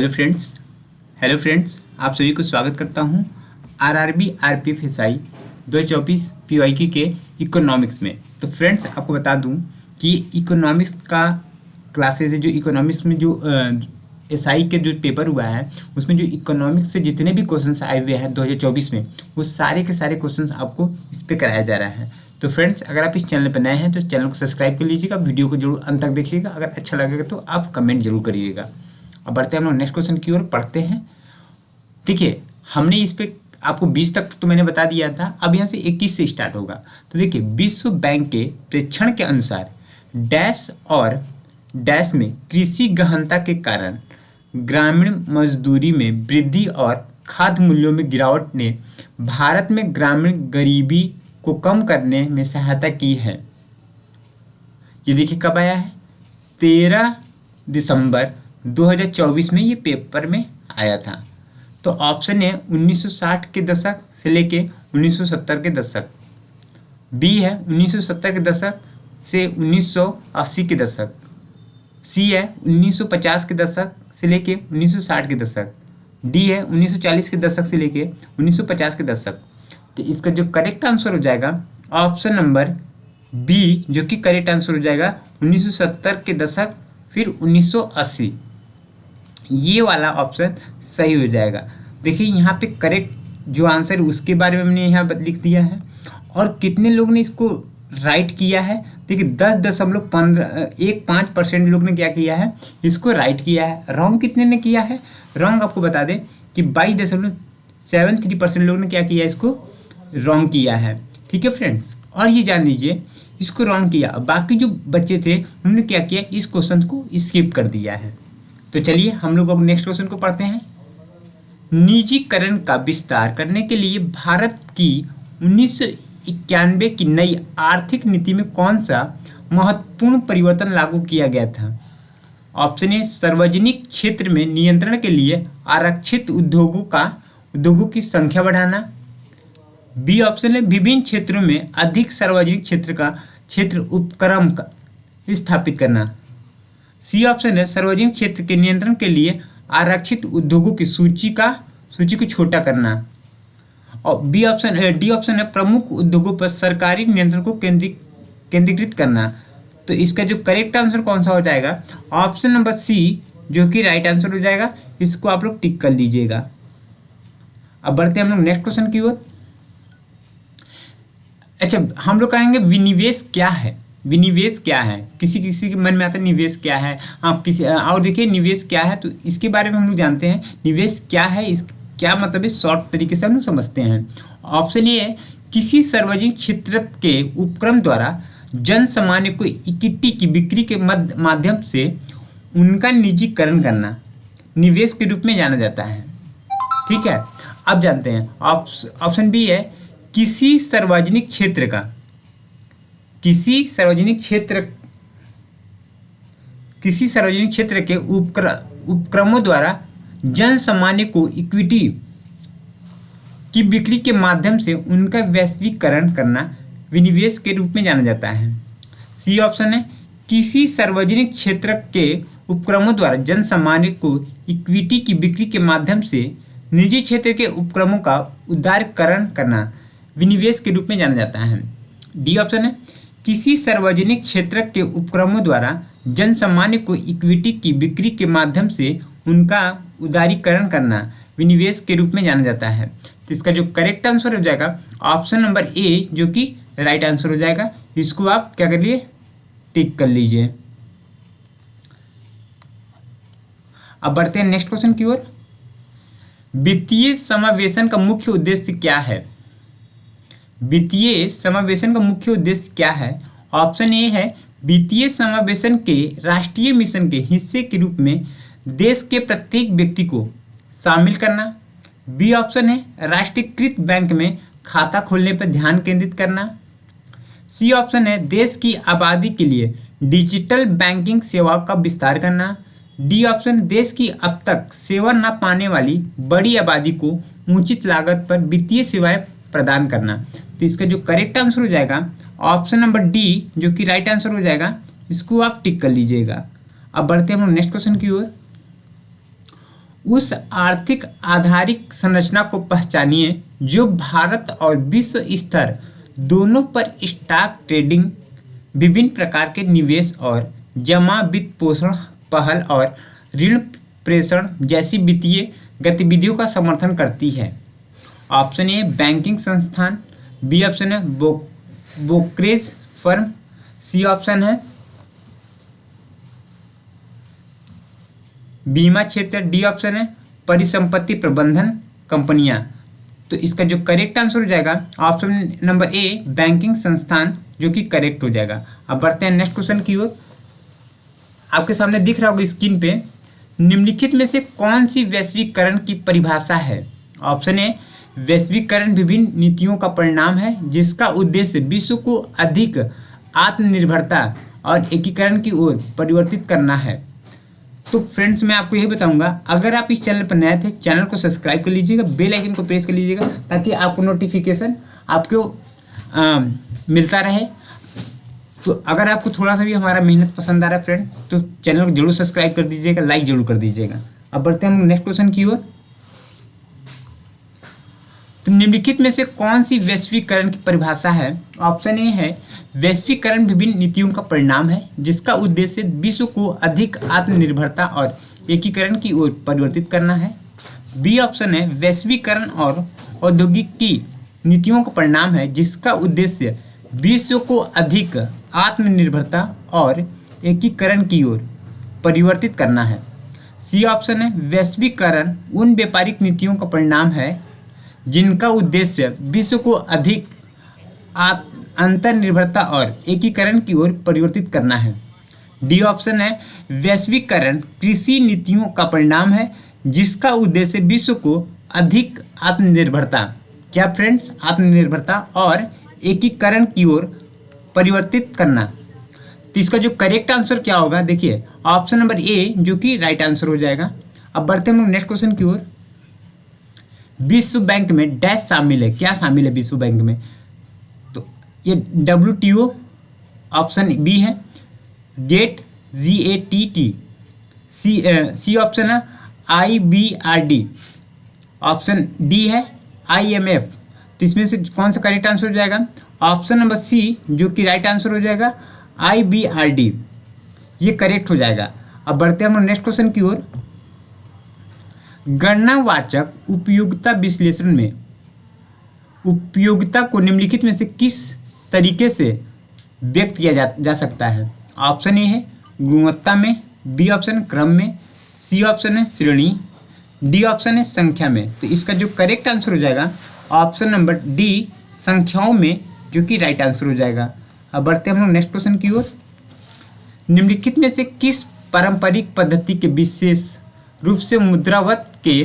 Hello friends आप सभी को स्वागत करता हूं आरआरबी आरपीएफ एसआई 2024 पीवाईक्यू के इकोनॉमिक्स में। तो फ्रेंड्स आपको बता दूं कि इकोनॉमिक्स का क्लासेस है, जो इकोनॉमिक्स में जो एसआई के जो पेपर हुआ है उसमें जो इकोनॉमिक्स से जितने भी क्वेश्चंस आए हुए हैं 2024 में वो सारे के सारे क्वेश्चंस आपको इस पर कराया जा रहा है। तो फ्रेंड्स अगर आप इस चैनल पर नए हैं तो चैनल को सब्सक्राइब कर लीजिएगा, वीडियो को जरूर अंत तक देखिएगा, अगर अच्छा लगेगा तो आप कमेंट जरूर करिएगा। अब बढ़ते हैं हम लोग नेक्स्ट क्वेश्चन की ओर पढ़ते हैं। देखिए हमने इस पे आपको 20 तक तो मैंने बता दिया था, अब यहाँ से 21 से स्टार्ट होगा। तो देखिए विश्व बैंक के प्रेक्षण के अनुसार डैश और डैश में कृषि गहनता के कारण ग्रामीण मजदूरी में वृद्धि और खाद्य मूल्यों में गिरावट ने भारत में ग्रामीण गरीबी को कम करने में सहायता की है। ये देखिए कब आया है, 13 दिसंबर 2024 में ये पेपर में आया था। तो ऑप्शन है 1960 के दशक से लेके 1970 के दशक, बी है 1970 के दशक से 1980 के दशक, सी है 1950 के दशक से लेके 1960 के दशक, डी है 1940 के दशक से लेके 1950 के दशक। तो इसका जो करेक्ट आंसर हो जाएगा ऑप्शन नंबर बी, जो कि करेक्ट आंसर हो जाएगा 1970 के दशक फिर 1980, ये वाला ऑप्शन सही हो जाएगा। देखिए यहाँ पे करेक्ट जो आंसर है उसके बारे में मैंने यहाँ लिख दिया है और कितने लोग ने इसको राइट किया है। देखिए 10.15% लोग ने क्या किया है, इसको राइट किया है। रॉन्ग कितने ने किया है, रॉन्ग आपको बता दें कि 22.73% लोग ने क्या किया, इसको रॉन्ग किया है। ठीक है फ्रेंड्स, और ये जान लीजिए इसको रॉन्ग किया, बाकी जो बच्चे थे उन्होंने क्या किया, इस क्वेश्चन को स्किप कर दिया है। तो चलिए हम लोग अब नेक्स्ट क्वेश्चन को पढ़ते हैं। निजीकरण का विस्तार करने के लिए भारत की 1991 की नई आर्थिक नीति में कौन सा महत्वपूर्ण परिवर्तन लागू किया गया था। ऑप्शन ए सार्वजनिक क्षेत्र में नियंत्रण के लिए आरक्षित उद्योगों की संख्या बढ़ाना, बी ऑप्शन है विभिन्न क्षेत्रों में अधिक सार्वजनिक क्षेत्र उपक्रम का स्थापित करना, सी ऑप्शन है सार्वजनिक क्षेत्र के नियंत्रण के लिए आरक्षित उद्योगों की सूची को छोटा करना, और डी ऑप्शन है प्रमुख उद्योगों पर सरकारी नियंत्रण को केंद्रीकृत करना। तो इसका जो करेक्ट आंसर कौन सा हो जाएगा, ऑप्शन नंबर सी, जो कि राइट आंसर हो जाएगा। इसको आप लोग टिक कर लीजिएगा। अब बढ़ते हैं हम लोग नेक्स्ट क्वेश्चन की ओर। अच्छा, हम लोग कहेंगे विनिवेश क्या है। विनिवेश क्या है, किसी किसी के मन में आता है निवेश क्या है, आप किसी और देखिए निवेश क्या है, तो इसके बारे में हम लोग जानते हैं निवेश क्या है, इस क्या मतलब है, शॉर्ट तरीके से हम लोग समझते हैं। ऑप्शन ए है किसी सार्वजनिक क्षेत्र के उपक्रम द्वारा जन सामान्य को इक्विटी की बिक्री के माध्यम से उनका निजीकरण करना निवेश के रूप में जाना जाता है। ठीक है, अब जानते हैं ऑप्शन बी है किसी सार्वजनिक क्षेत्र के उपक्रमों द्वारा जन सामान्य को इक्विटी की बिक्री के माध्यम से उनका वैश्वीकरण करना विनिवेश के रूप में जाना जाता है। सी ऑप्शन है किसी सार्वजनिक क्षेत्र के उपक्रमों द्वारा जन सामान्य को इक्विटी की बिक्री के माध्यम से निजी क्षेत्र के उपक्रमों का उदारीकरण करना विनिवेश के रूप में जाना जाता है। डी ऑप्शन है किसी सार्वजनिक क्षेत्र के उपक्रमों द्वारा जन सामान्य को इक्विटी की बिक्री के माध्यम से उनका उदारीकरण करना विनिवेश के रूप में जाना जाता है। तो इसका जो करेक्ट आंसर हो जाएगा ऑप्शन नंबर ए, जो कि राइट आंसर हो जाएगा। इसको आप क्या कर लिए, टिक कर लीजिए। अब बढ़ते हैं नेक्स्ट क्वेश्चन की ओर। वित्तीय समावेशन का मुख्य उद्देश्य क्या है। वित्तीय समावेशन का मुख्य उद्देश्य क्या है। ऑप्शन ए है वित्तीय समावेशन के राष्ट्रीय मिशन के हिस्से के रूप में देश के प्रत्येक व्यक्ति को शामिल करना, बी ऑप्शन है राष्ट्रीयकृत बैंक में खाता खोलने पर ध्यान केंद्रित करना, सी ऑप्शन है देश की आबादी के लिए डिजिटल बैंकिंग सेवाओं का विस्तार करना, डी ऑप्शन देश की अब तक सेवा न पाने वाली बड़ी आबादी को उचित लागत पर वित्तीय सेवाएं प्रदान करना। तो इसका जो करेक्ट आंसर हो जाएगा ऑप्शन नंबर डी, जो कि राइट आंसर हो जाएगा। इसको आप टिक कर लीजिएगा। अब बढ़ते हैं हम नेक्स्ट क्वेश्चन की ओर। उस आर्थिक आधारित संरचना को पहचानिए जो भारत और विश्व स्तर दोनों पर स्टॉक ट्रेडिंग, विभिन्न प्रकार के निवेश और जमा वित्त पोषण पहल और ऋण प्रेषण जैसी वित्तीय गतिविधियों का समर्थन करती है। ऑप्शन ए बैंकिंग संस्थान, बी ऑप्शन है ब्रोकरेज फर्म, सी ऑप्शन है बीमा क्षेत्र, डी ऑप्शन है परिसंपत्ति प्रबंधन कंपनियां। तो इसका जो करेक्ट आंसर हो जाएगा ऑप्शन नंबर ए बैंकिंग संस्थान, जो कि करेक्ट हो जाएगा। अब बढ़ते हैं नेक्स्ट क्वेश्चन की ओर। आपके सामने दिख रहा होगा स्क्रीन पे, निम्नलिखित में से कौन सी वैश्वीकरण की परिभाषा है? ऑप्शन ए वैश्वीकरण विभिन्न नीतियों का परिणाम है जिसका उद्देश्य विश्व को अधिक आत्मनिर्भरता और एकीकरण की ओर परिवर्तित करना है। तो फ्रेंड्स मैं आपको यही बताऊंगा, अगर आप इस चैनल पर नए थे चैनल को सब्सक्राइब कर लीजिएगा, बेल आइकन को प्रेस कर लीजिएगा ताकि आपको नोटिफिकेशन आपको मिलता रहे। तो अगर आपको थोड़ा सा भी हमारा मेहनत पसंद आ रहा है फ्रेंड, तो चैनल को जरूर सब्सक्राइब कर दीजिएगा, लाइक जरूर कर दीजिएगा। अब बढ़ते हैं हम नेक्स्ट क्वेश्चन की ओर। तो निम्नलिखित में से कौन सी वैश्वीकरण की परिभाषा है? ऑप्शन ए है वैश्वीकरण विभिन्न नीतियों का परिणाम है जिसका उद्देश्य विश्व को अधिक आत्मनिर्भरता और एकीकरण की ओर परिवर्तित करना है। बी ऑप्शन है वैश्वीकरण और औद्योगिकी नीतियों का परिणाम है जिसका उद्देश्य विश्व को अधिक आत्मनिर्भरता और एकीकरण की ओर परिवर्तित करना है। सी ऑप्शन है वैश्वीकरण उन व्यापारिक नीतियों का परिणाम है जिनका उद्देश्य विश्व को अधिक अंतर्निर्भरता और एकीकरण की ओर परिवर्तित करना है। डी ऑप्शन है वैश्वीकरण कृषि नीतियों का परिणाम है जिसका उद्देश्य विश्व को अधिक आत्मनिर्भरता, क्या फ्रेंड्स, आत्मनिर्भरता और एकीकरण की ओर परिवर्तित करना। तो इसका जो करेक्ट आंसर क्या होगा देखिए ऑप्शन नंबर ए, जो कि राइट आंसर हो जाएगा। अब बढ़ते हैं हम नेक्स्ट क्वेश्चन की ओर। विश्व बैंक में डैश शामिल है, क्या शामिल है विश्व बैंक में? तो ये WTO ऑप्शन बी है, गेट GATT, सी ऑप्शन है IBRD, ऑप्शन डी है IMF। तो इसमें से कौन सा करेक्ट आंसर हो जाएगा? ऑप्शन नंबर सी, जो कि राइट आंसर हो जाएगा IBRD, ये करेक्ट हो जाएगा। अब बढ़ते हैं हम नेक्स्ट क्वेश्चन की ओर। गणनावाचक उपयोगिता विश्लेषण में उपयोगिता को निम्नलिखित में से किस तरीके से व्यक्त किया जा सकता है? ऑप्शन ए है गुणवत्ता में, बी ऑप्शन क्रम में, सी ऑप्शन है श्रेणी, डी ऑप्शन है संख्या में। तो इसका जो करेक्ट आंसर हो जाएगा ऑप्शन नंबर डी संख्याओं में, जो कि राइट आंसर हो जाएगा। अब बढ़ते हैं हम लोग नेक्स्ट क्वेश्चन की ओर। निम्नलिखित में से किस पारंपरिक पद्धति के विशेष रूप से मुद्रावत के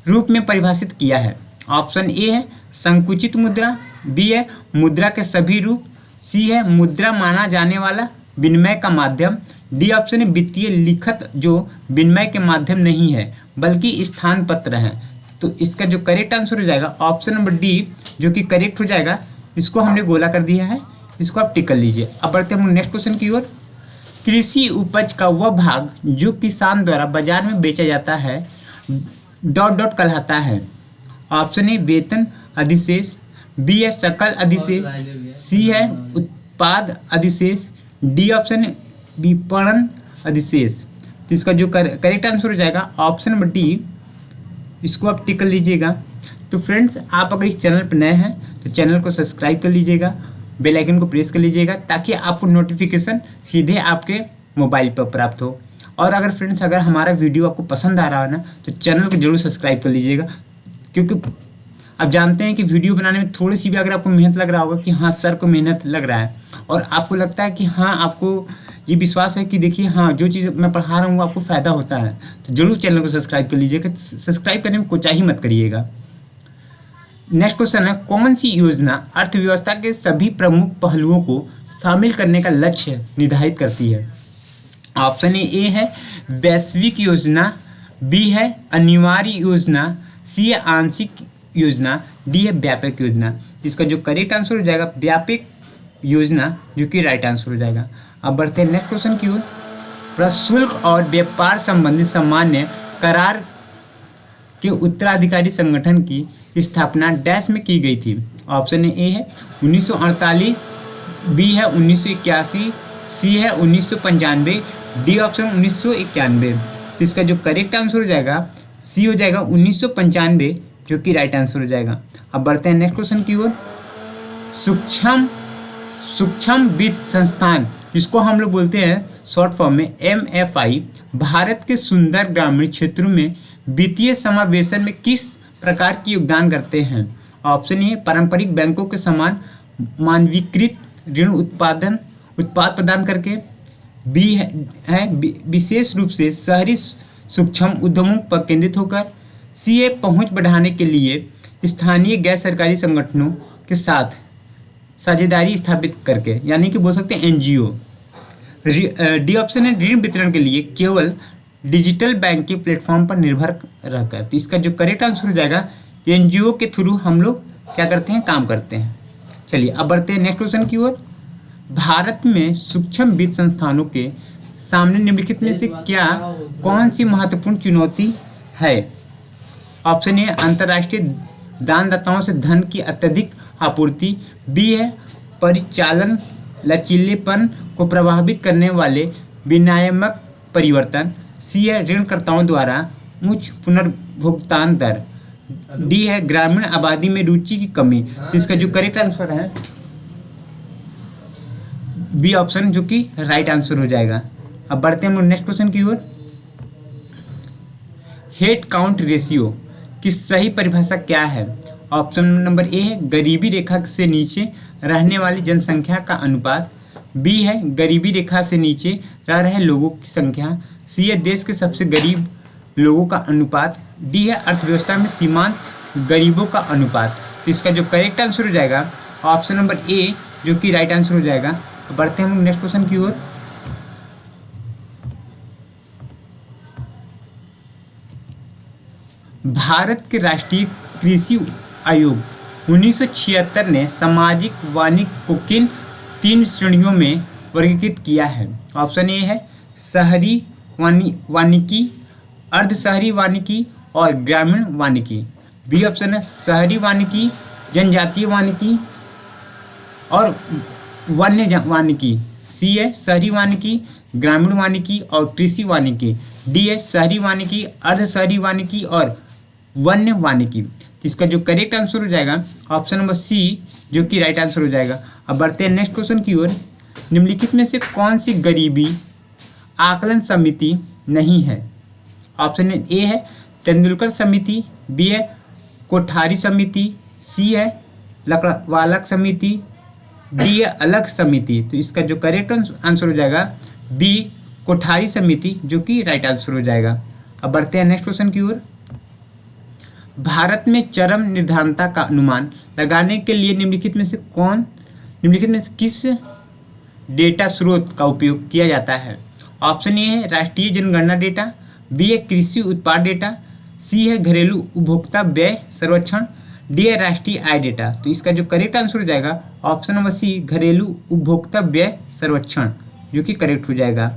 रूप में परिभाषित किया है? ऑप्शन ए है संकुचित मुद्रा, बी है मुद्रा के सभी रूप, सी है मुद्रा माना जाने वाला विनिमय का माध्यम, डी ऑप्शन है वित्तीय लिखत जो विनिमय के माध्यम नहीं है बल्कि स्थान पत्र है। तो इसका जो करेक्ट आंसर हो जाएगा ऑप्शन नंबर डी, जो कि करेक्ट हो जाएगा। इसको हमने गोला कर दिया है, इसको आप टिक कर लीजिए। अब बढ़ते हैं हम नेक्स्ट क्वेश्चन की ओर। कृषि उपज का वह भाग जो किसान द्वारा बाजार में बेचा जाता है डॉट डॉट कहलाता है। ऑप्शन ए वेतन अधिशेष, बी है सकल अधिशेष, सी है उत्पाद अधिशेष, डी ऑप्शन है विपणन अधिशेष। तो इसका जो करेक्ट आंसर हो जाएगा ऑप्शन नंबर डी, इसको आप टिक कर लीजिएगा। तो फ्रेंड्स आप अगर इस चैनल पर नए हैं तो चैनल को सब्सक्राइब कर लीजिएगा, बेल आइकन को प्रेस कर लीजिएगा ताकि आपको नोटिफिकेशन सीधे आपके मोबाइल पर प्राप्त हो। और अगर फ्रेंड्स अगर हमारा वीडियो आपको पसंद आ रहा है ना तो चैनल को जरूर सब्सक्राइब कर लीजिएगा, क्योंकि आप जानते हैं कि वीडियो बनाने में थोड़ी सी भी अगर आपको मेहनत लग रहा होगा कि हाँ सर को मेहनत लग रहा है और आपको लगता है कि हाँ आपको ये विश्वास है कि देखिए हाँ जो चीज़ मैं पढ़ा रहा हूँ आपको फ़ायदा होता है, तो जरूर चैनल को सब्सक्राइब कर लीजिएगा। सब्सक्राइब करने में कोताही मत करिएगा। नेक्स्ट क्वेश्चन है कौन सी योजना अर्थव्यवस्था के सभी प्रमुख पहलुओं को शामिल करने का लक्ष्य निर्धारित करती है? ऑप्शन ए है वैश्विक योजना, बी है अनिवार्य योजना, सी है आंशिक योजना, डी है व्यापक योजना। इसका जो करेक्ट आंसर हो जाएगा व्यापक योजना, जो कि राइट आंसर हो जाएगा। अब बढ़ते हैं नेक्स्ट क्वेश्चन की ओर। प्रशुल्क और व्यापार संबंधी सामान्य करार के उत्तराधिकारी संगठन की स्थापना डैश में की गई थी। ऑप्शन ए है 1948, बी है 1981, सी है 1995, डी ऑप्शन 1991। तो इसका जो करेक्ट आंसर हो जाएगा सी हो जाएगा 1995, जो कि राइट आंसर हो जाएगा। अब बढ़ते हैं नेक्स्ट क्वेश्चन की ओर। सूक्ष्म वित्त संस्थान, जिसको हम लोग बोलते हैं शॉर्ट फॉर्म में MFI, भारत के सुंदर ग्रामीण क्षेत्रों में वित्तीय समावेशन में किस प्रकार की योगदान करते हैं? ऑप्शन ए पारंपरिक बैंकों के समान मानवीकृत ऋण उत्पाद प्रदान करके, बी है विशेष रूप से शहरी सूक्ष्म उद्यमों पर केंद्रित होकर, सी है पहुंच बढ़ाने के लिए स्थानीय गैर सरकारी संगठनों के साथ साझेदारी स्थापित करके, यानी कि बोल सकते हैं NGO। डी ऑप्शन है ऋण वितरण के लिए केवल डिजिटल बैंकिंग प्लेटफॉर्म पर निर्भर रहकर। तो इसका जो करेक्ट आंसर हो जाएगा NGO के थ्रू हम लोग क्या करते हैं, काम करते हैं। चलिए अब बढ़ते हैं नेक्स्ट क्वेश्चन की ओर। भारत में सूक्ष्म वित्त संस्थानों के सामने निम्नलिखित में से क्या कौन सी महत्वपूर्ण चुनौती है? ऑप्शन ए अंतर्राष्ट्रीय दानदाताओं से धन की अत्यधिक आपूर्ति, बी है परिचालन लचीलेपन को प्रभावित करने वाले विनियामक परिवर्तन, सी है ऋणकर्ताओं द्वारा उच्च पुनर्भुगतान दर, डी है ग्रामीण आबादी में रुचि की कमी। तो इसका जो करेक्ट आंसर है बी ऑप्शन, जो कि राइट आंसर हो जाएगा। अब बढ़ते हैं हम नेक्स्ट क्वेश्चन की ओर। हेड काउंट रेशियो की सही परिभाषा क्या है? ऑप्शन नंबर ए है गरीबी रेखा से नीचे रहने वाली जनसंख्या का अनुपात, बी है गरीबी रेखा से नीचे रह रहे लोगों की संख्या, सी है देश के सबसे गरीब लोगों का अनुपात, डी है अर्थव्यवस्था में सीमांत गरीबों का अनुपात। तो इसका जो करेक्ट आंसर हो जाएगा ऑप्शन नंबर ए, जो कि राइट आंसर हो जाएगा। बढ़ते हैं हम नेक्स्ट क्वेश्चन की ओर। भारत के राष्ट्रीय कृषि आयोग 1976 ने सामाजिक वानिकी को किन 3 श्रेणियों में वर्गीकृत किया है? ऑप्शन ए है शहरी वानिकी, अर्ध शहरी वानिकी और ग्रामीण वानिकी, बी ऑप्शन है शहरी वानिकी, जनजातीय वानिकी और वन्य वानिकी, सी है शहरी वानिकी, ग्रामीण वानिकी और कृषि वानिकी, डी है शहरी वानिकी, अर्ध शहरी वानिकी और वन्य वानिकी। तो इसका जो करेक्ट आंसर हो जाएगा ऑप्शन नंबर सी, जो कि राइट आंसर हो जाएगा। अब बढ़ते हैं नेक्स्ट क्वेश्चन की ओर। निम्नलिखित में से कौन सी गरीबी आकलन समिति नहीं है? ऑप्शन ए है तेंदुलकर समिति, बी है कोठारी समिति, सी है लकड़वालक समिति, डी है अलग समिति। तो इसका जो करेक्ट आंसर हो जाएगा बी कोठारी समिति, जो कि राइट आंसर हो जाएगा। अब बढ़ते हैं नेक्स्ट क्वेश्चन की ओर। भारत में चरम निर्धारणता का अनुमान लगाने के लिए निम्नलिखित में से किस डेटा स्रोत का उपयोग किया जाता है? ऑप्शन ए है राष्ट्रीय जनगणना डेटा, बी है कृषि उत्पाद डेटा, सी है घरेलू उपभोक्ता व्यय सर्वेक्षण, डी है राष्ट्रीय आय डेटा। तो इसका जो करेक्ट आंसर हो जाएगा ऑप्शन नंबर सी घरेलू उपभोक्ता व्यय सर्वेक्षण, जो कि करेक्ट हो जाएगा।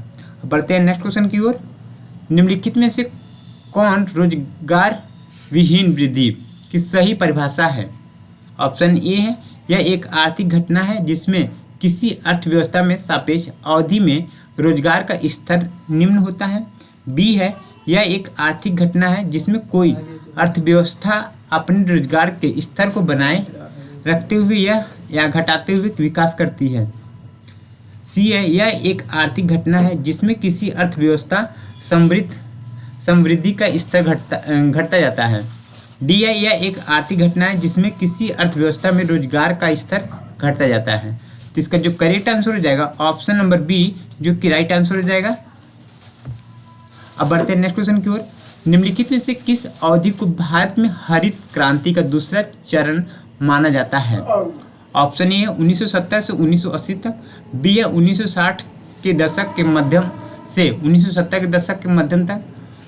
बढ़ते हैं नेक्स्ट क्वेश्चन की ओर। निम्नलिखित में से कौन रोजगार विहीन वृद्धि की सही परिभाषा है? ऑप्शन ए है यह एक आर्थिक घटना है जिसमें किसी अर्थव्यवस्था में सापेक्ष अवधि में रोजगार का स्तर निम्न होता है, बी है यह एक आर्थिक घटना है जिसमें कोई अर्थव्यवस्था अपने रोजगार के स्तर को बनाए रखते हुए या घटाते हुए विकास करती है, सी है यह एक आर्थिक घटना है जिसमें किसी अर्थव्यवस्था समृद्धि का स्तर घटता जाता है, डी है यह एक आर्थिक घटना है जिसमें किसी अर्थव्यवस्था में रोजगार का स्तर घटता जाता है। तो इसका जो करेक्ट आंसर हो जाएगा ऑप्शन नंबर बी, जो कि राइट आंसर हो जाएगा। अब बढ़ते हैं नेक्स्ट क्वेश्चन की ओर। निम्नलिखित में से किस अवधि को भारत में हरित क्रांति का दूसरा चरण माना जाता है? ऑप्शन ए है 1970 से 1980 तक, बी है 1960 के दशक के मध्यम से 1970 के दशक के मध्यम तक,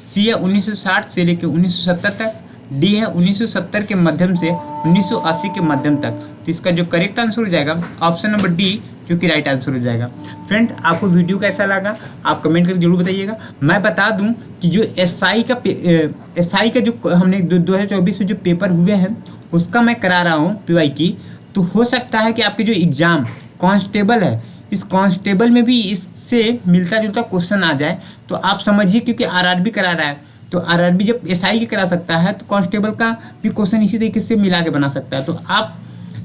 सी है 1960 से लेकर 1970 तक, डी है 1970 के मध्यम से 1980 के मध्यम तक। तो इसका जो करेक्ट आंसर हो जाएगा ऑप्शन नंबर डी, जो कि राइट आंसर हो जाएगा। फ्रेंड, आपको वीडियो कैसा लगा आप कमेंट करके जरूर बताइएगा। मैं बता दूं कि जो एसआई का जो हमने 2024 में जो पेपर हुए हैं उसका मैं करा रहा हूं पीवाई की। तो हो सकता है कि आपके जो एग्ज़ाम कांस्टेबल है, इस कांस्टेबल में भी इससे मिलता जुलता क्वेश्चन आ जाए तो आप समझिए, क्योंकि आरआरबी करा रहा है तो आरआरबी जब एसआई की करा सकता है तो कांस्टेबल का भी क्वेश्चन इसी तरीके से मिला के बना सकता है। तो आप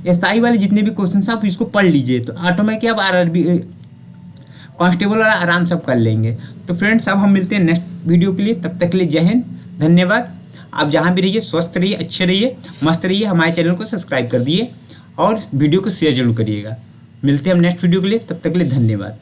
एसआई वाले जितने भी क्वेश्चन आप इसको पढ़ लीजिए तो ऑटोमेटिक आप आरआरबी कांस्टेबल वाला आराम से आप कर लेंगे। तो फ्रेंड्स, अब हम मिलते हैं नेक्स्ट वीडियो के लिए। तब तक के लिए जय हिंद, धन्यवाद। आप जहाँ भी रहिए स्वस्थ रहिए, अच्छे रहिए, मस्त रहिए। हमारे चैनल को सब्सक्राइब कर दिए और वीडियो को शेयर जरूर करिएगा। मिलते हैं हम नेक्स्ट वीडियो के लिए, तब तक के लिए धन्यवाद।